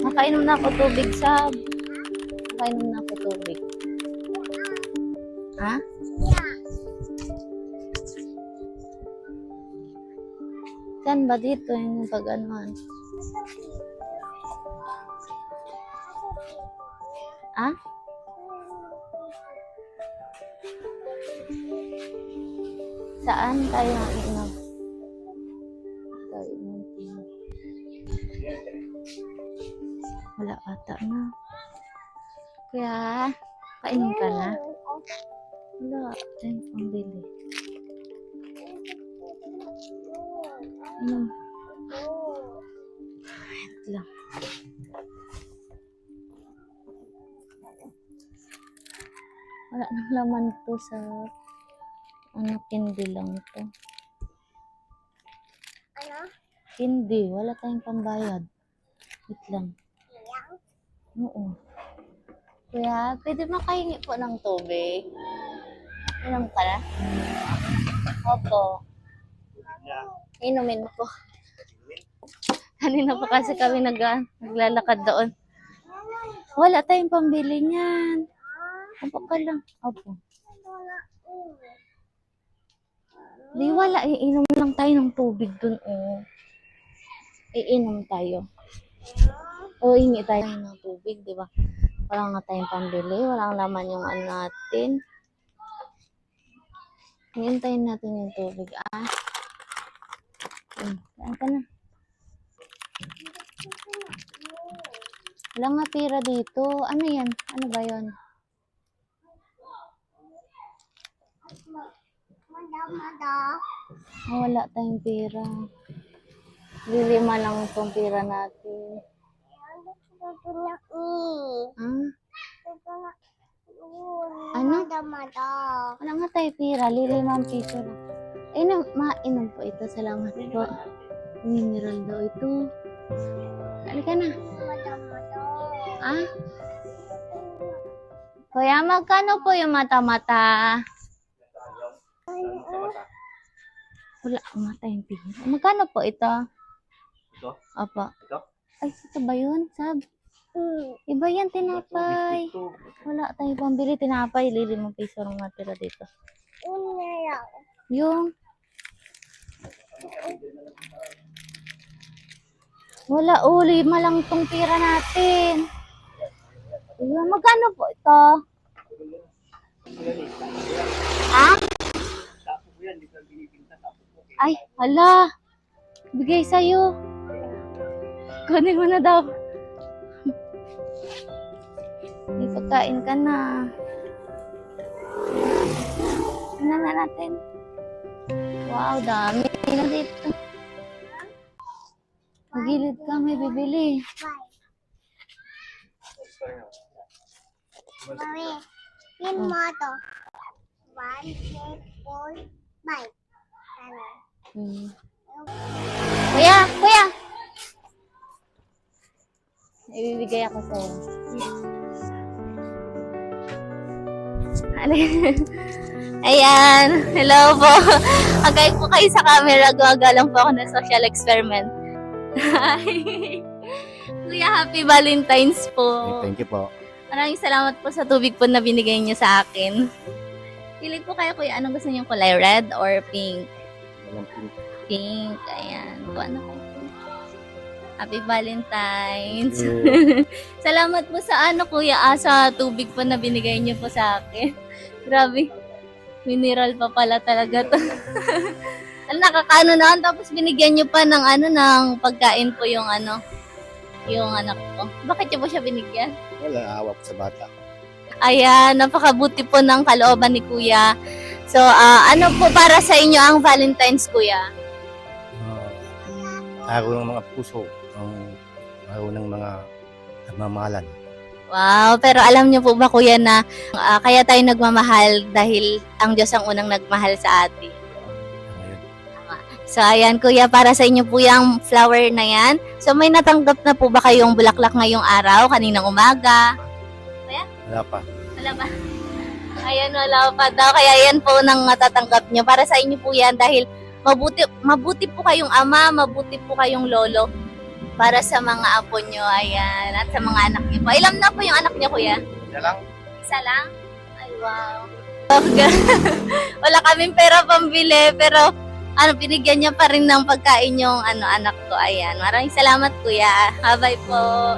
Nakainom na ako tubig, Sab. Nakainom na ako tubig. Ha? Saan ba dito yung pag-anuhan? Ha? Saan tayo inom? Wala ata na. Kaya, kainin ka na. Wala, tayong pambili. Wait lang. Wala nang laman to sa candy lang to. Ano? Candy, wala tayong pambayad. Wait lang. Oo. Kuya, pwede makahingi po ng tubig? Inom ka na? Opo. Inumin po. Kanina pa kasi kami naglalakad doon. Wala tayong pambili niyan. Opo ka lang. Opo. Di wala. Iinom lang tayo ng tubig dun. Iinom tayo. O, hingi tayo ng tubig, di ba? Wala nga tayong pambili. Walang laman yung ano natin. Hintayin natin yung tubig. Saan ka na? Wala nga pera dito. Ano yan? Ano ba yun? Wala tayong pera. Lilima lang itong pera natin. Ano? Wala nga tayo pera. Lilimang piso lang. Mainom po ito. Salamat po. Mineral daw ito. Halika na. Kuya, magkano po yung mata-mata? Wala nga tayong pera. Magkano po ito? Ito? Opo. Ito? Ay, ito ba yun, Sab? Iba yan, tinapay. Wala tayong pambili, tinapay. Lilimang piso lang matira dito. Yung? Wala, lima lang tong pira natin. Ayan, magkano po ito? Ha? Ay, hala. Bigay sa'yo. Kunin mo na daw. May pagkain ka na. Tingnan na natin. Wow, dami na dito. Magilid ka, may bibili. Mami, pin mo to. 1, 2, 4, 5. Ano? Kuya, kuya! Ibibigay ako sa'yo. Ayan, hello po. Agay po kayo sa camera, gawa lang po ako ng social experiment. Kuya, happy Valentine's po. Thank you po. Maraming salamat po sa tubig po na binigay niyo sa akin. Pili po kayo, kuya, anong gusto niyo kulay? Red or pink? Pink, ayan. Ano kayo? Happy Valentine's. Salamat po sa kuya, sa tubig po na binigay niyo po sa akin. Grabe. Mineral pa pala talaga to. Nakakaano naman, tapos binigyan niyo pa ng ng pagkain po yung yung anak ko. Bakit niyo po siya binigyan? Wala, awa po sa bata. Ayan, napakabuti po ng kalooban ni kuya. So, ano po para sa inyo ang Valentine's, kuya? Araw ng mga puso, araw ng mga nagmamahalan. Wow, pero alam niyo po ba, kuya, na kaya tayo nagmamahal dahil ang Diyos ang unang nagmahal sa atin. So, ayan, kuya, para sa inyo po yung flower na yan. So, may natanggap na po ba kayong bulaklak ngayong araw, kaninang umaga? Wala pa. Wala ba? Ayan, wala pa daw. Kaya yan po nang matatanggap nyo. Para sa inyo po yan dahil mabuti po kayong ama, mabuti po kayong lolo para sa mga apo nyo, ayan, at sa mga anak nyo po. Ilan na po yung anak nyo, kuya? Yan lang. Isa lang? Ay, wow. Wala kaming pera pambili, pero binigyan niya pa rin ng pagkain yung anak ko, ayan. Maraming salamat, kuya. Bye po.